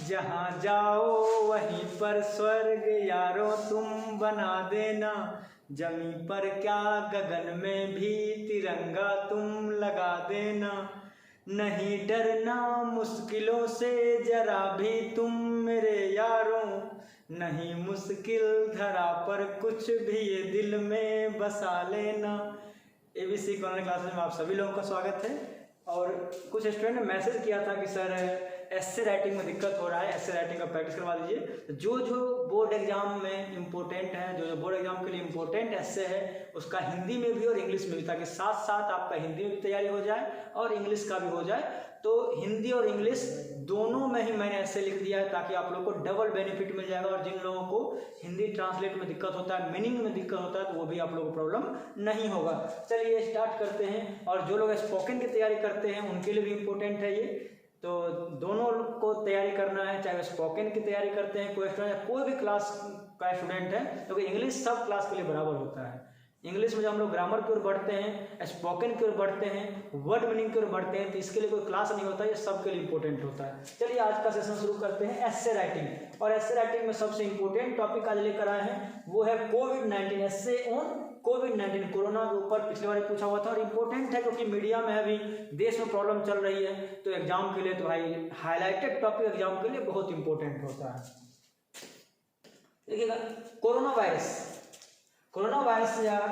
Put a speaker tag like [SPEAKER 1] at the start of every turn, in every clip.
[SPEAKER 1] जहाँ जाओ वहीं पर स्वर्ग यारों तुम बना देना, जमी पर क्या गगन में भी तिरंगा तुम लगा देना। नहीं डरना मुश्किलों से जरा भी तुम मेरे यारों, नहीं मुश्किल धरा पर कुछ भी ये दिल में बसा लेना। ABC ऑनलाइन क्लासेस में आप सभी लोगों का स्वागत है। और कुछ स्टूडेंट ने मैसेज किया था कि सर एस्से राइटिंग में दिक्कत हो रहा है, एस्से राइटिंग का प्रैक्टिस करवा दीजिए। जो बोर्ड एग्जाम में इम्पोर्टेंट है, जो बोर्ड एग्जाम के लिए इम्पोर्टेंट एस्से है, उसका हिंदी में भी और इंग्लिश में भी, ताकि साथ साथ आपका हिंदी में भी तैयारी हो जाए और इंग्लिश का भी हो जाए। तो हिंदी और इंग्लिश दोनों में ही मैंने ऐसे लिख दिया है ताकि आप लोगों को डबल बेनिफिट मिल जाएगा। और जिन लोगों को हिंदी ट्रांसलेट में दिक्कत होता है, मीनिंग में दिक्कत होता है, तो वो भी आप लोगों को प्रॉब्लम नहीं होगा। चलिए स्टार्ट करते हैं। और जो लोग स्पोकन की तैयारी करते हैं उनके लिए भी इम्पोर्टेंट है ये, तो दोनों को तैयारी करना है। चाहे स्पोकन की तैयारी करते हैं कोई स्टूडेंट या कोई भी क्लास का स्टूडेंट है, क्योंकि इंग्लिश सब क्लास के लिए बराबर होता है। इंग्लिश में जब हम लोग ग्रामर की ओर बढ़ते हैं, स्पोकन की ओर बढ़ते हैं, वर्ड मीनिंग की ओर बढ़ते हैं, तो इसके लिए कोई क्लास नहीं होता, ये सबके लिए इंपॉर्टेंट होता है। चलिए आज का सेशन शुरू करते हैं एस्से राइटिंग। और एस्से राइटिंग में सबसे इंपॉर्टेंट टॉपिक आज लेकर आए हैं, वो है कोविड-19, एस्से ऑन कोविड-19। कोरोना के ऊपर पिछले बार पूछा हुआ था और इम्पोर्टेंट है क्योंकि मीडिया में अभी देश में प्रॉब्लम चल रही है, तो एग्जाम के लिए तो भाई हाईलाइटेड टॉपिक एग्जाम के लिए बहुत इंपॉर्टेंट होता है। देखिएगा, कोरोना वायरस यार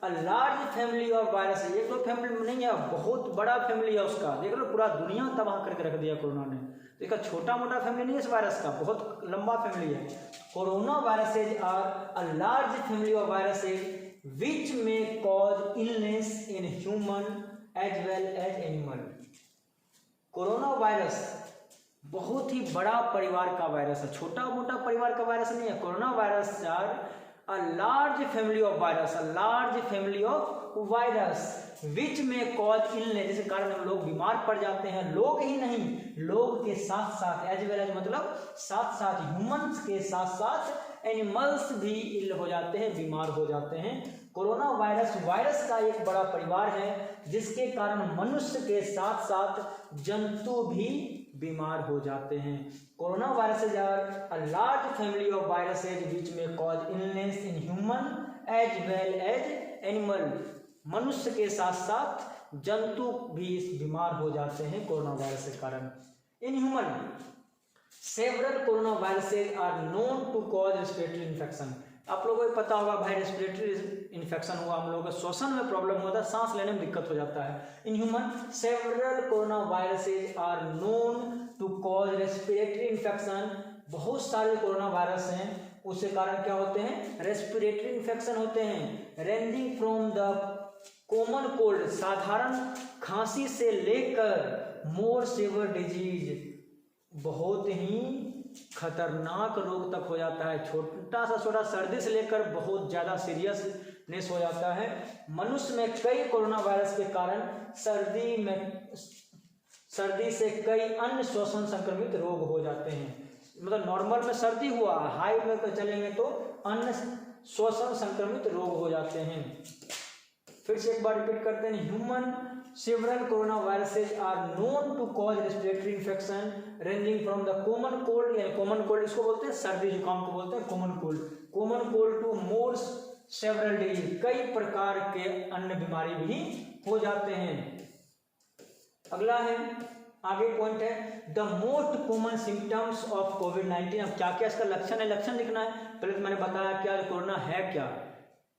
[SPEAKER 1] अ लार्ज फैमिली ऑफ वायरस है। एक दो फैमिली नहीं है, बहुत बड़ा फैमिली है उसका। देख लो पूरा दुनिया तबाह करके रख दिया कोरोना ने। तो इसका छोटा मोटा फैमिली नहीं है इस वायरस का, बहुत लंबा फैमिली है। Corona viruses are a large family of viruses which may cause illness in human as well as animal। Corona virus बहुत ही बड़ा परिवार का वायरस है, छोटा मोटा परिवार का वायरस नहीं है। कोरोना वायरस यार अ large family of virus, a large family of virus which may cause illness, जिसके कारण हम लोग बीमार पड़ जाते हैं। लोग ही नहीं, लोग के साथ साथ एज वेल एज मतलब साथ साथ ह्यूमंस के साथ साथ एनिमल्स भी इल हो जाते हैं, बीमार हो जाते हैं। कोरोना वायरस का एक बड़ा परिवार है जिसके कारण मनुष्य के साथ साथ जंतु भी बीमार हो जाते हैं। Corona viruses are a large family of viruses which may cause illness in human as well as animal. मनुष्य के साथ साथ जंतु भी बीमार हो जाते हैं कोरोना वायरस के कारण। In human several corona viruses are known to cause respiratory infection. आप लोगों को पता होगा भाई, रेस्पिरेटरी इन्फेक्शन हुआ, हम लोगों को श्वसन में प्रॉब्लम होता है, सांस लेने में दिक्कत हो जाता है। In human several corona viruses are known to cause respiratory infection. बहुत सारे कोरोना वायरस हैं, उसके कारण क्या होते हैं, रेस्पिरेटरी इन्फेक्शन होते हैं। Ranging from the common cold, साधारण खांसी से लेकर मोर सीवियर डिजीज, बहुत ही खतरनाक रोग तक हो जाता है। छोटा सा छोटा सर्दी से लेकर बहुत ज़्यादा सीरियसनेस हो जाता है। मनुष्य में कई कोरोना वायरस के कारण सर्दी से कई अन्य श्वसन संक्रमित रोग हो जाते हैं। मतलब नॉर्मल में सर्दी हुआ, हाई में पर चलेंगे तो अन्य श्वसन संक्रमित रोग हो जाते हैं। फिर से एक बार रिपीट करते हैं, human several corona viruses are known to cause respiratory infection ranging from the common cold, यानी कॉमन कोल्ड इसको बोलते हैं, सर्दी जुकाम को बोलते हैं common cold to more several disease, कई प्रकार के अन्य बीमारी भी हो जाते हैं। अगला है, आगे पॉइंट है the most common symptoms of कोविड-19। अब क्या क्या इसका लक्षण है, लक्षण लिखना है। पहले तो मैंने बताया क्या कोरोना है क्या,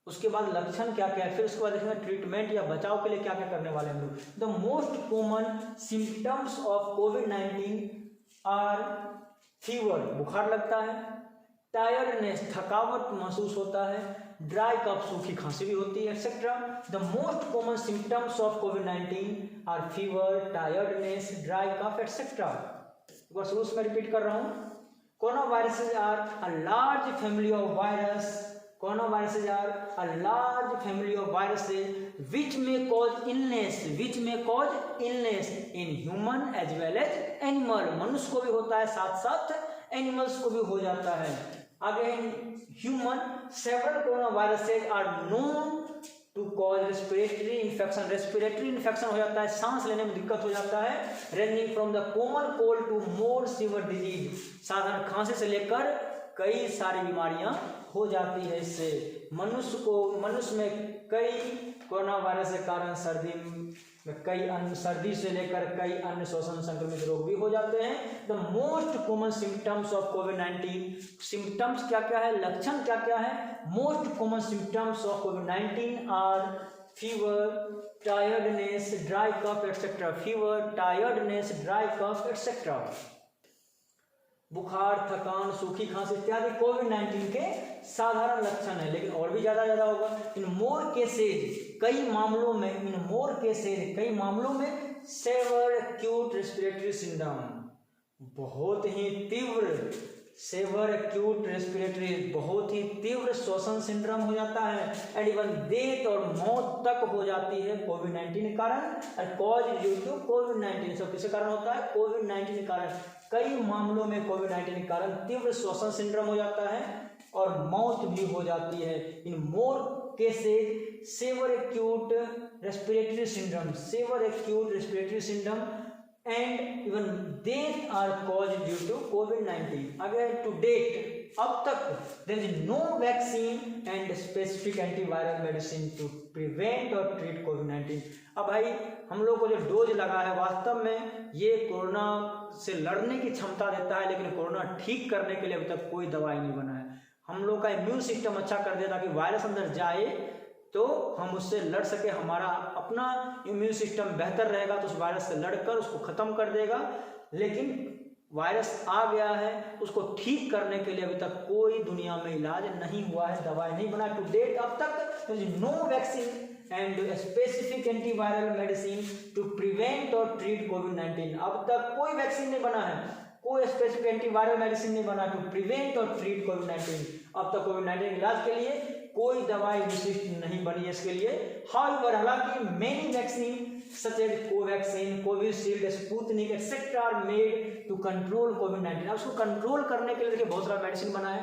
[SPEAKER 1] उसके बाद लक्षण क्या क्या है, फिर उसके बाद देखेंगे ट्रीटमेंट या बचाव के लिए क्या क्या करने वाले हैं हम लोग। The most common symptoms of कोविड-19 आर फीवर, बुखार लगता है, टायर्डनेस, थकावट महसूस होता है, ड्राई कफ, सूखी खांसी भी होती है, etcetera. The most common symptoms of कोविड-19 are fever, tiredness, dry cough, etcetera. एक बार शुरू से रिपीट कर रहा हूँ, corona viruses are a large family of virus, corona viruses are a large family of viruses which may cause illness in human as well as animal. मनुष्य को भी होता है, साथ साथ एनिमल्स को भी हो जाता है। आगे human several corona viruses are known to cause respiratory infection, respiratory infection हो जाता है, सांस लेने में दिक्कत हो जाता है, ranging from the common cold to more severe disease, साधारण खांसी से लेकर कई सारी बीमारियां हो जाती है। इससे मनुष्य में कई कोरोना वायरस के कारण सर्दी से लेकर कई अन्य श्वसन संक्रमित रोग भी हो जाते हैं। The most common symptoms of कोविड-19, सिम्टम्स क्या क्या है, लक्षण क्या क्या है? मोस्ट कॉमन सिम्टम्स ऑफ कोविड-19 are fever, tiredness, dry cough etcetera, fever, tiredness, dry cough etcetera, बुखार, थकान, सूखी खांसी इत्यादि कोविड-19 के साधारण लक्षण है, लेकिन और भी ज्यादा होगा। इन मोर केसेज, कई मामलों में सेवर एक्यूट रेस्पिरेटरी सिंड्रोम, बहुत ही तीव्र सेवर एक्यूट रेस्पिरेटरी, बहुत ही तीव्र श्वसन सिंड्रोम हो जाता है, एंड इवन डेथ और मौत तक हो जाती है कोविड-19 के कारण। और कॉज ड्यू टू कोविड-19, सब किसके कारण होता है? कोविड-19 के कारण। कई मामलों में कोविड-19 के कारण तीव्र श्वसन सिंड्रोम हो जाता है और मौत भी हो जाती है। In more cases severe acute respiratory syndrome and even death are cause due to कोविड-19। अगर टू डेट, अब तक there is no vaccine and specific antiviral medicine to prevent और ट्रीट कोविड-19। अब भाई हम लोग को जो डोज लगा है, वास्तव में ये कोरोना से लड़ने की क्षमता देता है, लेकिन कोरोना ठीक करने के लिए अभी तक कोई दवाई नहीं बना है। हम लोग का इम्यून सिस्टम अच्छा कर देता कि वायरस अंदर जाए तो हम उससे लड़ सके, हमारा अपना इम्यून सिस्टम बेहतर रहेगा तो उस वायरस से लड़कर उसको खत्म कर देगा। लेकिन वायरस आ गया है, उसको ठीक करने के लिए अभी तक कोई दुनिया में इलाज नहीं हुआ है, दवाई नहीं बना टू डेट। अब तक no vaccine and specific antiviral medicine to prevent और ट्रीट कोविड-19। अब तक कोई वैक्सीन नहीं बना है, कोई स्पेसिफिक एंटीवायरल मेडिसिन नहीं बना टू प्रिवेंट और ट्रीट कोविड-19। अब तक कोविड-19 इलाज के लिए कोई दवाई विशिष्ट नहीं बनी है इसके लिए। हालांकि many vaccine such as Covaxin, Covishield, Sputnik etcetera are made to control कोविड-19। अब उसको कंट्रोल करने के लिए देखिए बहुत सारा मेडिसिन बना है।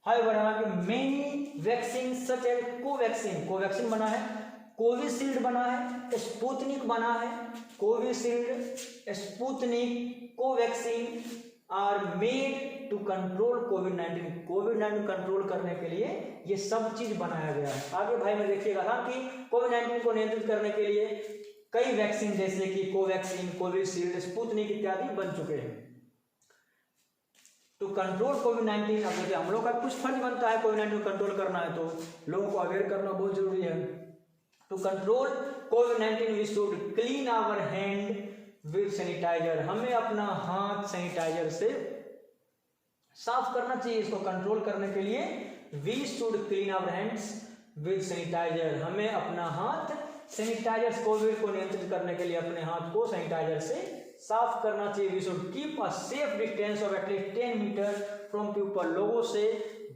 [SPEAKER 1] हालांकि many vaccine such as Covaxin बना है, कोविशील्ड बना है, स्पुतनिक बना है, Covishield, Sputnik, Covaxin are made to control covid. Covid control करने के लिए ये सब चीज बनाया गया है। आगे भाई में देखिएगा कि कोविड-19 को नियंत्रित करने के लिए कई वैक्सीन जैसे कि कोवैक्सीन, कोविशील्ड, स्पुतनिक इत्यादि बन चुके हैं टू कंट्रोल कोविड-19। अब देखिए हम लोग का कुछ फर्ज बनता है कोविड-19 को कंट्रोल करना है, तो लोगों को अवेयर करना बहुत जरूरी है। टू कंट्रोल कोविड-19 we should clean our hand with sanitizer, हमें अपना हाथ सैनिटाइजर से साफ करना चाहिए। इसको कंट्रोल करने के लिए we should clean our hands with sanitizer, हमें अपना हाथ सैनिटाइजर, कोविड को नियंत्रित करने के लिए अपने हाथ को सैनिटाइजर से साफ करना चाहिए। We should keep a safe distance of at least 10 metre from people, लोगों से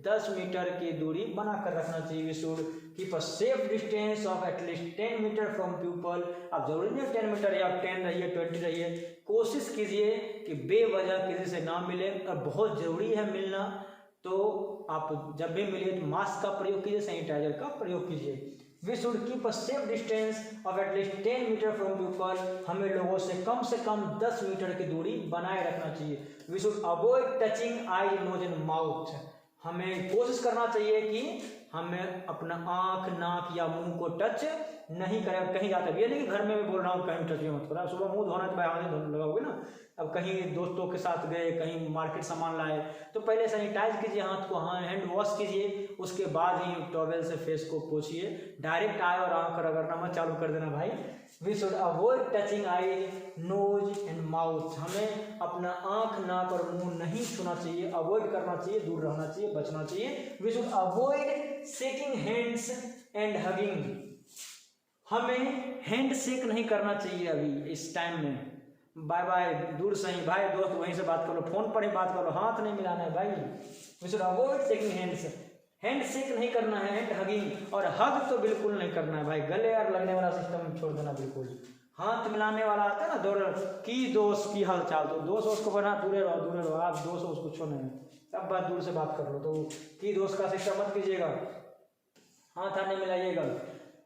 [SPEAKER 1] 10 मीटर की दूरी बनाकर रखना चाहिए। We should keep a safe distance of at least 10 metre from people. अब जरूरी नहीं 10 मीटर या 10 रहिए 20 रहिए, कोशिश कीजिए कि बेवजह किसी से ना मिले, और बहुत जरूरी है मिलना, तो आप जब भी मिलिए तो मास्क का प्रयोग कीजिए, सैनिटाइजर का प्रयोग कीजिए। We should keep a safe distance of at least 10 metre from people, हमें लोगों से कम 10 मीटर की दूरी बनाए रखना चाहिए। We should avoid touching eye, nose and mouth, हमें कोशिश करना चाहिए कि हमें अपना आंख, नाक या मुंह को टच नहीं करें। कहीं जाते हैं, ये नहीं कि घर में भी बोल रहा हूँ कहीं टच मत करो, सुबह मुंह धोना तो हाथ धोने लगाओगे ना। अब कहीं दोस्तों के साथ गए, कहीं मार्केट सामान लाए, तो पहले सैनिटाइज कीजिए हाथ को, हैंड वॉश कीजिए, उसके बाद ही टॉवेल से फेस को पोंछिए। डायरेक्ट आए और आंख रगड़ना मत चालू कर देना भाई। We should avoid touching eye, nose and mouth, हमें अपना आंख, नाक और मुंह नहीं छूना चाहिए, अवॉइड करना चाहिए, दूर रहना चाहिए, बचना चाहिए। We should avoid shaking hands and hugging, हमें हैंड शेक नहीं करना चाहिए अभी इस टाइम में। बाय बाय, दूर से ही, भाई दोस्त वहीं से बात करो, फोन पर ही बात करो, हाथ नहीं मिलाना है भाई। We should avoid shaking hands, hand shake नहीं करना है, हैंड हगिंग, और हग तो बिल्कुल नहीं करना है भाई, गले और लगने वाला सिस्टम छोड़ देना बिल्कुल। हाथ मिलाने वाला आता है ना, दौड़ की दोस्त की हाल चाल, तो दोस्त उसको बना दूर रहो, आप दोस्त उसको छो नहीं, सब बात दूर से बात कर लो, तो की दोस्त का सिस्टम मत कीजिएगा, हाथ नहीं मिलाइएगा।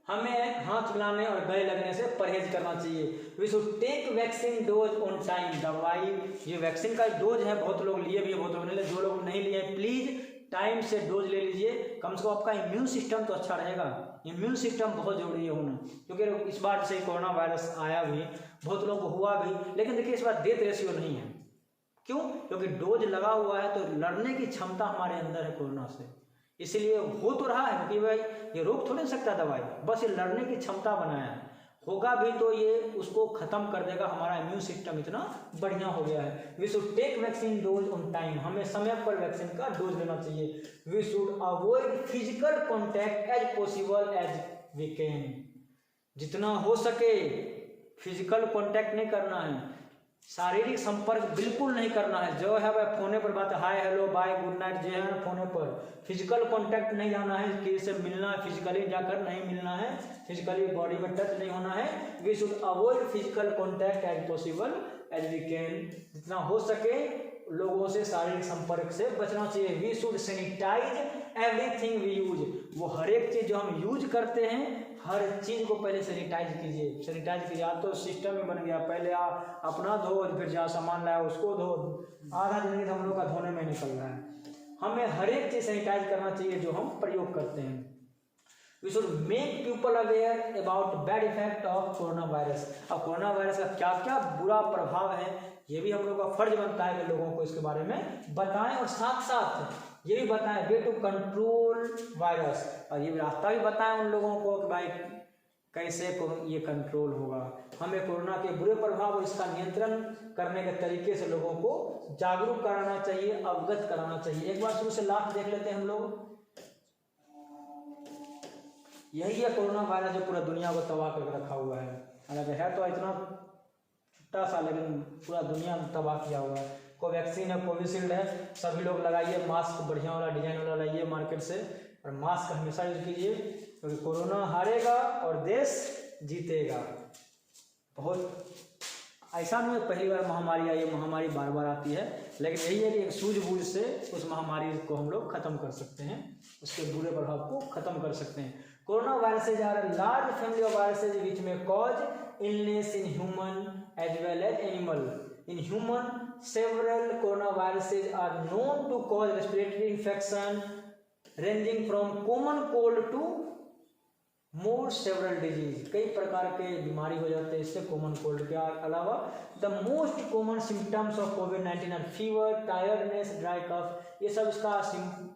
[SPEAKER 1] हमें हाथ मिलाने और गले लगने से परहेज करना चाहिए। We should take vaccine dose on time. दवाई ये वैक्सीन का डोज है, बहुत लोग लिए भी है, बहुत लोग नहीं लिए। जो लोग नहीं लिए प्लीज टाइम से डोज ले लीजिए, कम से कम आपका इम्यून सिस्टम तो अच्छा रहेगा। इम्यून सिस्टम बहुत जरूरी है होना, क्योंकि इस बार जैसे कोरोना वायरस आया भी, बहुत लोगों को हुआ भी, लेकिन देखिए इस बार डेथ रेशियो नहीं है। क्यों? क्योंकि डोज लगा हुआ है, तो लड़ने की क्षमता हमारे अंदर है कोरोना से। इसलिए हो तो रहा है कि भाई ये रोक थोड़ी नहीं सकता दवाई, बस ये लड़ने की क्षमता बनाया है। होगा भी तो ये उसको खत्म कर देगा। हमारा इम्यून सिस्टम इतना बढ़िया हो गया है। We should take vaccine dose on time. हमें समय पर वैक्सीन का डोज लेना चाहिए। We should avoid physical contact as possible as we can. जितना हो सके फिजिकल कॉन्टैक्ट नहीं करना है, शारीरिक संपर्क बिल्कुल नहीं करना है। जो है वह फोने पर बात, hi hello bye good night जो है ना फोने पर, फिजिकल कांटेक्ट नहीं जाना है, किसी से मिलना है फिजिकली जाकर नहीं मिलना है, फिजिकली बॉडी में टच नहीं होना है। We should avoid physical contact as possible as we can. जितना हो सके लोगों से शारीरिक संपर्क से बचना चाहिए। We should sanitize everything we use. वो हर एक चीज जो हम यूज करते हैं, हर चीज को पहले सैनिटाइज कीजिए। सैनिटाइज कीजिए। आप तो सिस्टम ही बन गया, पहले आप अपना धो, फिर जहाँ सामान लाया उसको धो। आधा जिंदगी तो हम लोग का धोने में निकल रहा है। हमें हर एक चीज सैनिटाइज करना चाहिए जो हम प्रयोग करते हैं। We should make people aware about bad effect of corona virus. अब कोरोना वायरस का क्या क्या बुरा प्रभाव है, ये भी हम लोग का फर्ज बनता है कि लोगों को इसके बारे में बताएं, और साथ साथ ये भी बताएं वे टू कंट्रोल वायरस। और ये रास्ता भी बताएं उन लोगों को कि भाई कैसे ये कंट्रोल होगा। हमें कोरोना के बुरे प्रभाव और इसका नियंत्रण करने के तरीके से लोगों को जागरूक कराना चाहिए, अवगत कराना चाहिए। एक बार शुरू से लास्ट देख लेते हैं हम लोग। यही है कोरोना वायरस जो पूरा दुनिया को तबाह करके रखा हुआ है। हालांकि है तो इतना छोटा सा, लेकिन पूरा दुनिया तबाह किया हुआ है। कोवैक्सीन है, कोविशील्ड है, सभी लोग लगाइए। मास्क बढ़िया वाला डिजाइन वाला लाइए मार्केट से, और मास्क हमेशा यूज कीजिए, क्योंकि कोरोना हारेगा और देश जीतेगा। बहुत ऐसा नहीं है पहली बार महामारी आई है, महामारी बार बार आती है, लेकिन यही है कि एक सूझबूझ से उस महामारी को हम लोग खत्म कर सकते हैं, उसके बुरे प्रभाव को खत्म कर सकते हैं। Corona viruses are a large family of viruses which may cause illness in human as well as animal. In human several coronaviruses are known to cause respiratory infection ranging from common cold to more several disease। कई प्रकार के बीमारी हो जाते हैं इससे common cold के अलावा। The most common symptoms of कोविड-19 are fever, tiredness, dry cough. ये सब इसका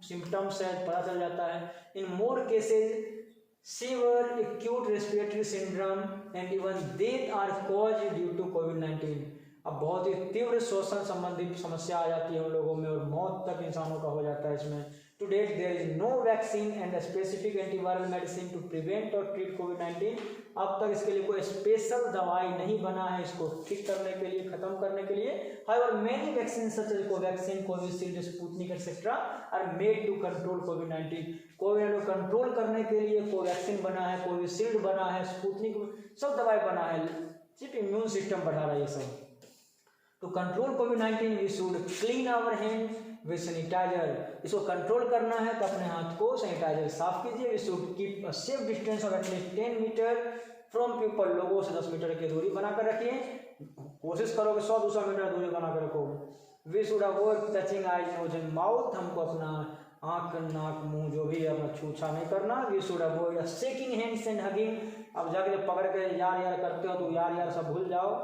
[SPEAKER 1] सिम्टम्स है, पता चल जाता है। In more cases severe acute respiratory syndrome and even death are caused due to COVID-19। अब बहुत ही तीव्र श्वसन संबंधित समस्या आ जाती है उन लोगों में, और मौत तक इंसानों का हो जाता है इसमें। To date there is no vaccine and specific antiviral medicine to prevent और ट्रीट कोविड-19। अब तक इसके लिए कोई स्पेशल दवाई नहीं बना है इसको ठीक करने के लिए, खत्म करने के लिए। However many vaccine such as Covaxin, Covishield, Sputnik etcetera are made to control कोविड-19। कोविड को कंट्रोल करने के लिए कोवैक्सीन बना है, कोविशील्ड बना है, स्पुतनिक, सब दवाई बना है, सिर्फ इम्यून सिस्टम बढ़ा रहा है ये सब। टू कंट्रोल कोविड-19 we should clean our hand with sanitizer. इसको कंट्रोल करना है तो अपने हाथ को सैनिटाइजर साफ कीजिए। We should keep a safe distance of at least 10 metre from people. लोगों से 10 मीटर की दूरी बनाकर रखिए। कोशिश करो कि 100-200 मीटर दूरी बनाकर रखो। We should avoid touching eyes, nose and mouth. हमको अपना आँख, नाक, मुंह जो भी है अपना छूछा नहीं करना। We should avoid shaking hands and hugging. अब जाके जब पकड़ के यार यार करते हो तो यार यार सब भूल जाओ,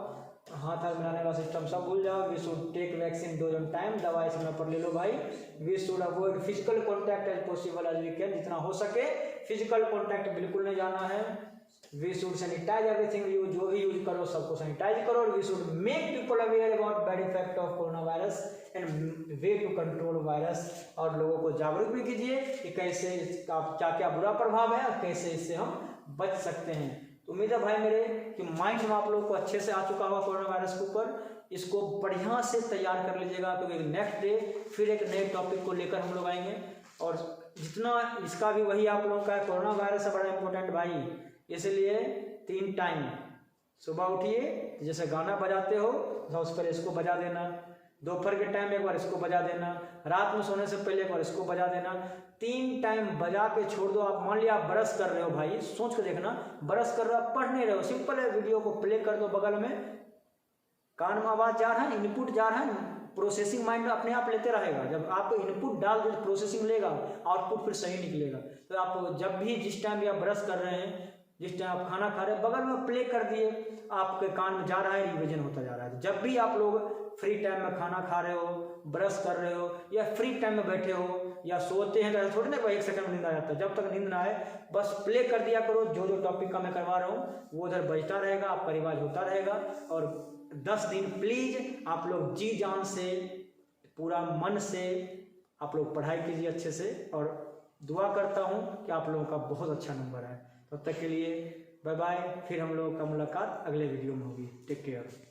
[SPEAKER 1] हाथ हाथ मिलाने का सिस्टम सब भूल जाओ। We should take vaccine dose on time. दवाई समय पर ले लो भाई। We should avoid physical contact as possible as we can. जितना हो सके फिजिकल कॉन्टैक्ट बिल्कुल नहीं जाना है। We should sanitize everything use, जो भी यूज करो सबको सैनिटाइज करो। We should make people aware about bad effect of corona virus and way to control virus. और लोगों को जागरूक भी कीजिए कि कैसे इसका क्या क्या बुरा प्रभाव है और कैसे इससे हम बच सकते हैं। उम्मीद है भाई मेरे कि माइंड में आप लोगों को अच्छे से आ चुका होगा कोरोना वायरस के ऊपर। इसको बढ़िया से तैयार कर लीजिएगा, क्योंकि नेक्स्ट डे फिर एक नए टॉपिक को लेकर हम लोग आएंगे। और जितना इसका भी वही आप लोगों का कोरोना वायरस है बड़ा इंपॉर्टेंट भाई, इसलिए 3 टाइम सुबह उठिए, जैसे गाना बजाते हो उस पर इसको बजा देना, दोपहर के टाइम एक बार इसको बजा देना, रात में सोने से पहले एक बार इसको बजा देना। 3 टाइम बजा के छोड़ दो। आप मान लिया आप ब्रश कर रहे हो, भाई सोच के देखना, ब्रश कर रहे हो, आप पढ़ नहीं रहे हो, सिंपल है, वीडियो को प्ले कर दो बगल में, कान में आवाज़ जा रहा है, इनपुट जा रहा है, प्रोसेसिंग माइंड अपने आप लेते रहेगा। जब आप इनपुट डाल दो प्रोसेसिंग लेगा, आउटपुट फिर सही निकलेगा। तो आप जब भी जिस टाइम भी आप ब्रश कर रहे हैं, जिस टाइम आप खाना खा रहे हैं, बगल में प्ले कर दिए, आपके कान में जा रहा है, रिविजन होता जा रहा है। जब भी आप लोग फ्री टाइम में खाना खा रहे हो, ब्रश कर रहे हो, या फ्री टाइम में बैठे हो, या सोते हैं, तो ऐसा थोड़ी ना 1 सेकंड में नींद आ जाता है। जब तक नींद ना आए बस प्ले कर दिया करो। जो जो टॉपिक का मैं करवा रहा हूँ वो उधर बजता रहेगा, आपका रिवाज होता रहेगा। और 10 दिन प्लीज आप लोग जी जान से, पूरा मन से आप लोग पढ़ाई कीजिए अच्छे से, और दुआ करता हूँ कि आप लोगों का बहुत अच्छा नंबर है। तब तक के लिए बाय बाय। फिर हम लोगों का मुलाकात अगले वीडियो में होगी। Take care.